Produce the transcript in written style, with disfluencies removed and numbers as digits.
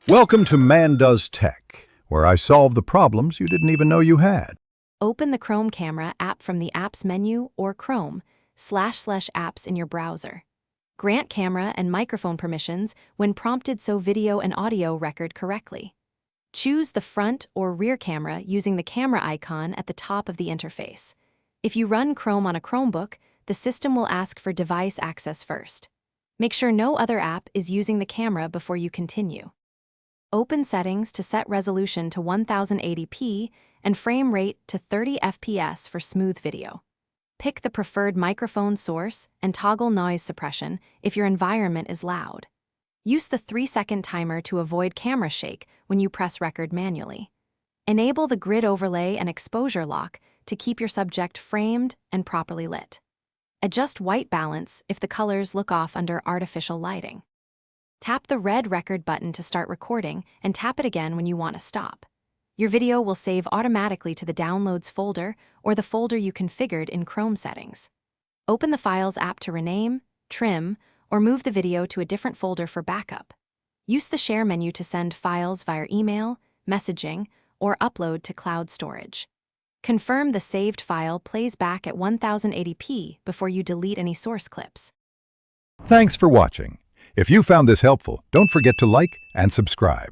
Welcome to Man Does Tech, where I solve the problems you didn't even know you had. Open the Chrome Camera app from the Apps menu or Chrome//apps in your browser. Grant camera and microphone permissions when prompted so video and audio record correctly. Choose the front or rear camera using the camera icon at the top of the interface. If you run Chrome on a Chromebook, the system will ask for device access first. Make sure no other app is using the camera before you continue. Open settings to set resolution to 1080p and frame rate to 30 FPS for smooth video. Pick the preferred microphone source and toggle noise suppression if your environment is loud. Use the 3-second timer to avoid camera shake when you press record manually. Enable the grid overlay and exposure lock to keep your subject framed and properly lit. Adjust white balance if the colors look off under artificial lighting. Tap the red record button to start recording and tap it again when you want to stop. Your video will save automatically to the Downloads folder or the folder you configured in Chrome settings. Open the Files app to rename, trim, or move the video to a different folder for backup. Use the Share menu to send files via email, messaging, or upload to cloud storage. Confirm the saved file plays back at 1080p before you delete any source clips. Thanks for watching. If you found this helpful, don't forget to like and subscribe.